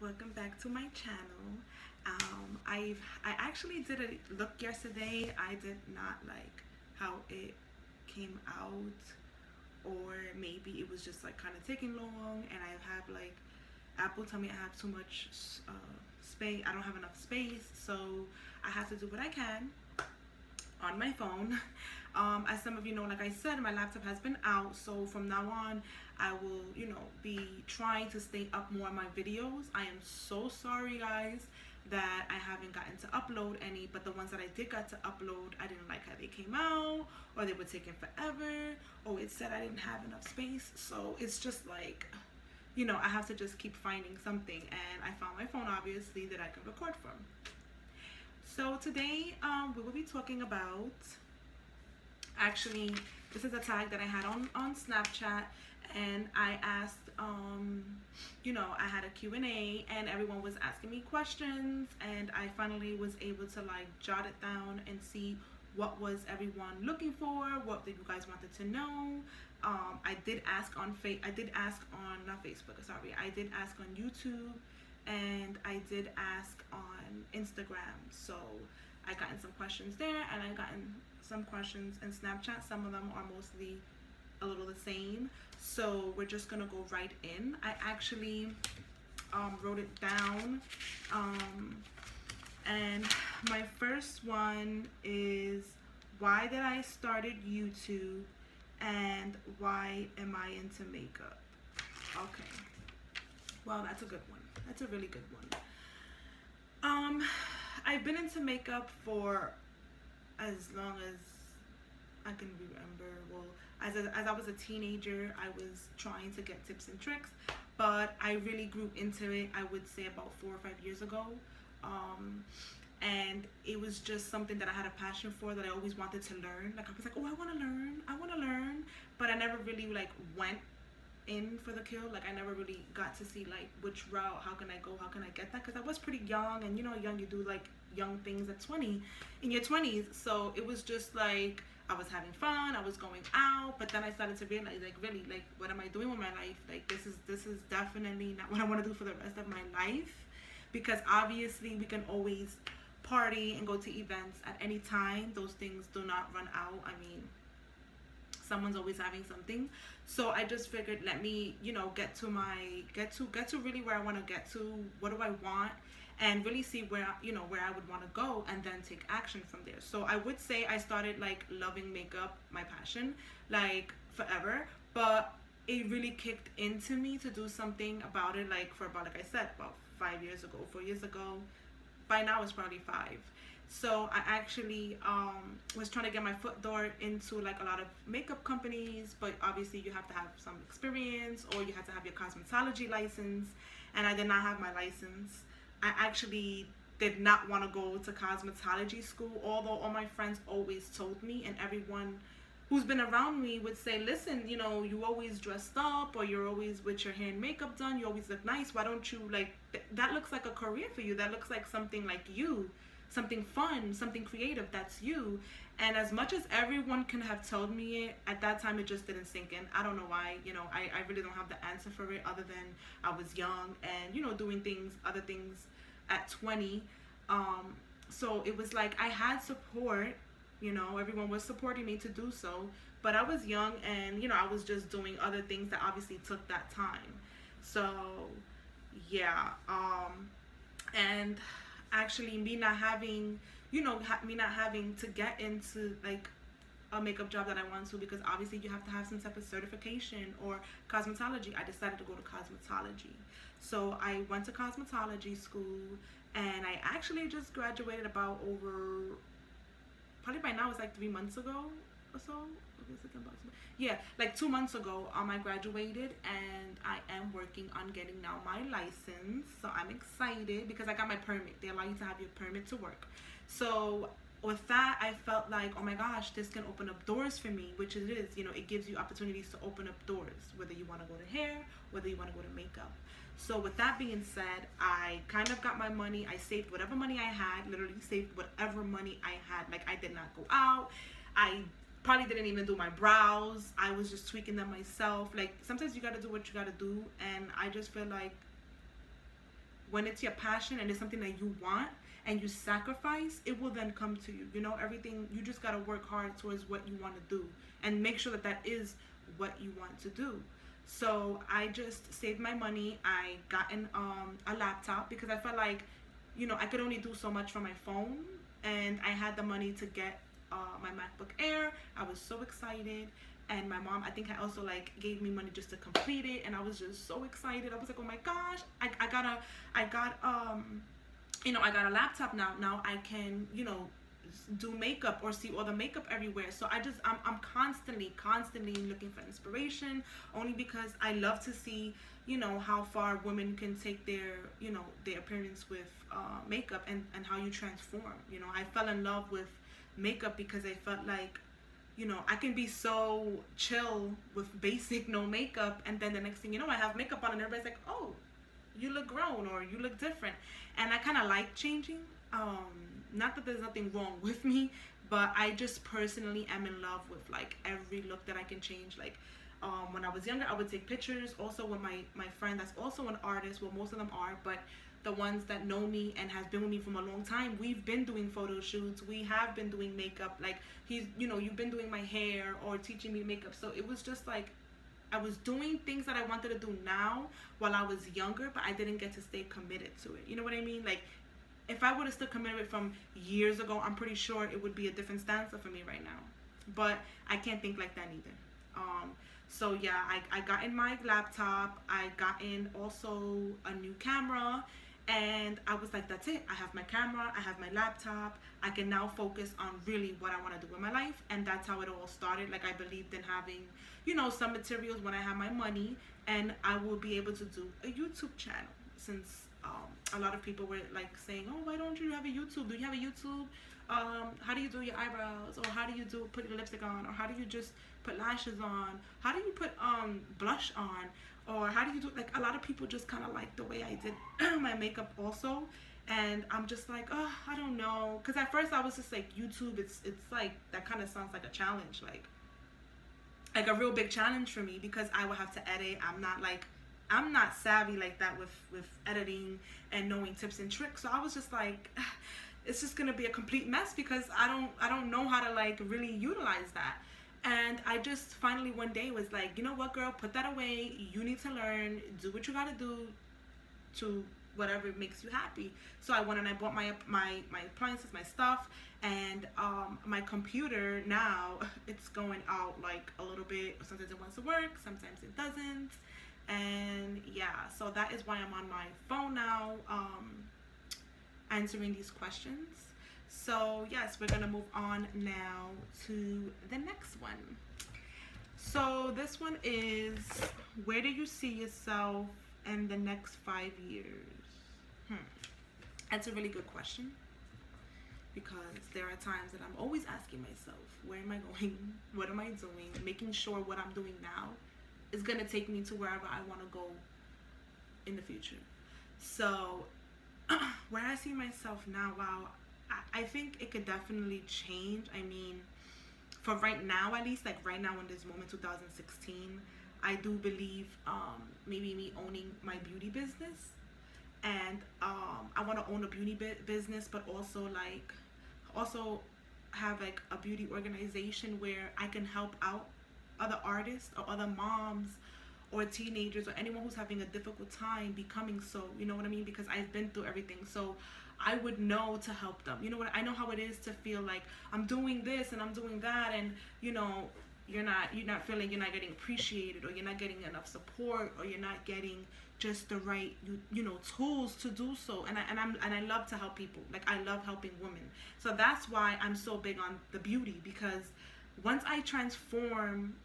welcome back to my channel. I actually did a look yesterday. I did not like how it came out, or maybe it was just like kind of taking long, and I have like Apple tell me I have too much space. I don't have enough space, so I have to do what I can on my phone. As some of you know, like I said, my laptop has been out, so from now on, I will, be trying to stay up more on my videos. I am so sorry, guys, that I haven't gotten to upload any, but the ones that I did got to upload, I didn't like how they came out, or they were taking forever, or it said I didn't have enough space. So it's just like, I have to just keep finding something, and I found my phone, obviously, that I can record from. So today, we will be talking about, actually, this is a tag that I had on Snapchat, and I asked, I had a Q&A, and everyone was asking me questions, and I finally was able to like jot it down and see what was everyone looking for, what did you guys wanted to know. I did ask on not Facebook, sorry, I did ask on YouTube, and I did ask on Instagram. So I gotten some questions there, and I gotten some questions in Snapchat. Some of them are mostly a little the same, so we're just gonna go right in. I actually wrote it down, and my first one is, why did I started YouTube, and why am I into makeup? Okay, well, that's a good one. That's a really good one. I've been into makeup for as long as I can remember. Well, as I was a teenager, I was trying to get tips and tricks, but I really grew into it, I would say, about 4 or 5 years ago. And it was just something that I had a passion for, that I always wanted to learn. Like, I was like, oh, I want to learn, but I never really like went in for the kill. Like, I never really got to see like which route, how can I go, how can I get that, because I was pretty young, and young, you do like young things at 20, in your 20s. So it was just like, I was having fun, I was going out, but then I started to realize, like, really, like, what am I doing with my life? Like, this is definitely not what I want to do for the rest of my life, because obviously we can always party and go to events at any time. Those things do not run out. I mean, someone's always having something. So I just figured, let me, get to really where I want to get to. What do I want? And really see where, where I would want to go, and then take action from there. So I would say I started like loving makeup, my passion, like forever, but it really kicked into me to do something about it, like for about, like I said, about 5 years ago, 4 years ago. By now it's probably 5. So I actually was trying to get my foot door into like a lot of makeup companies, but obviously you have to have some experience, or you have to have your cosmetology license, and I did not have my license. I actually did not want to go to cosmetology school, although all my friends always told me, and everyone who's been around me would say, listen, you always dressed up, or you're always with your hair and makeup done, you always look nice, why don't you, like, that looks like a career for you, that looks like something like you, something fun, something creative, that's you. And as much as everyone can have told me it, at that time it just didn't sink in. I don't know why. I really don't have the answer for it, other than I was young and doing other things at 20. So it was like I had support, everyone was supporting me to do so, but I was young, and I was just doing other things that obviously took that time. So yeah, and actually me not having to get into like a makeup job that I want to, because obviously you have to have some type of certification or cosmetology. I decided to go to cosmetology. So I went to cosmetology school, and I actually just graduated about probably by now it's like 3 months ago or so. Yeah, like 2 months ago, I graduated, and I am working on getting now my license. So I'm excited because I got my permit. They allow you to have your permit to work. So with that, I felt like, oh my gosh, this can open up doors for me, which it is. It gives you opportunities to open up doors, whether you want to go to hair, whether you want to go to makeup. So with that being said, I kind of got my money. I saved whatever money I had, literally saved whatever money I had. Like, I did not go out. I probably didn't even do my brows. I was just tweaking them myself. Like, sometimes you got to do what you got to do. And I just feel like when it's your passion and it's something that you want and you sacrifice, it will then come to you. You know, everything, you just got to work hard towards what you want to do and make sure that that is what you want to do. So I just saved my money. I gotten a laptop because I felt like, you know, I could only do so much from my phone, and I had the money to get my MacBook Air. I was so excited, and my mom, I think, I also like gave me money just to complete it, and I was just so excited. I was like, oh my gosh, I got you know, I got a laptop now. Now I can, you know, do makeup or see all the makeup everywhere. So I'm constantly looking for inspiration, only because I love to see, you know, how far women can take their, you know, their appearance with makeup, and how you transform. You know, I fell in love with makeup because I felt like, you know, I can be so chill with basic no makeup, and then the next thing you know, I have makeup on and everybody's like, oh, you look grown, or you look different. And I kind of like changing. Not that there's nothing wrong with me, but I just personally am in love with like every look that I can change. Like when I was younger, I would take pictures also with my friend that's also an artist. Well, most of them are, but the ones that know me and has been with me from a long time, we've been doing photo shoots, we have been doing makeup. Like, he's, you know, you've been doing my hair or teaching me makeup. So it was just like I was doing things that I wanted to do now while I was younger, but I didn't get to stay committed to it. You know what I mean? Like, if I would have still committed from years ago, I'm pretty sure it would be a different stanza for me right now. But I can't think like that either. So yeah, I got in my laptop. I got in also a new camera. And I was like, that's it. I have my camera. I have my laptop. I can now focus on really what I want to do in my life. And that's how it all started. Like, I believed in having, you know, some materials when I have my money. And I will be able to do a YouTube channel, since a lot of people were like saying, oh, why don't you have a YouTube? Do you have a YouTube? How do you do your eyebrows? Or how do you put your lipstick on? Or how do you just put lashes on? How do you put blush on? Or how do you do, like, a lot of people just kind of like the way I did my makeup also. And I'm just like, oh, I don't know. Because at first I was just like, YouTube, it's like, that kind of sounds like a challenge. Like a real big challenge for me, because I would have to edit. I'm not savvy like that with editing and knowing tips and tricks. So I was just like, it's just gonna be a complete mess, because I don't know how to like really utilize that. And I just finally one day was like, you know what, girl, put that away. You need to learn, do what you gotta do to whatever makes you happy. So I went and I bought my appliances, my stuff, and my computer now, it's going out like a little bit. Sometimes it wants to work, sometimes it doesn't. And yeah, so that is why I'm on my phone now, answering these questions. So yes, we're gonna move on now to the next one. So this one is, where do you see yourself in the next 5 years? That's a really good question, because there are times that I'm always asking myself, where am I going? What am I doing? Making sure what I'm doing now is gonna take me to wherever I want to go in the future. So where I see myself now, wow, I think it could definitely change. I mean, for right now, at least, like right now in this moment, 2016, I do believe maybe me owning my beauty business. And I want to own a beauty business, but also have like a beauty organization where I can help out other artists or other moms or teenagers or anyone who's having a difficult time becoming so, you know what I mean? Because I've been through everything. So I would know to help them. You know what? I know how it is to feel like I'm doing this and I'm doing that, and you know, you're not feeling, you're not getting appreciated, or you're not getting enough support, or you're not getting just the right you know tools to do so. And I love to help people. Like, I love helping women. So that's why I'm so big on the beauty, because once I transform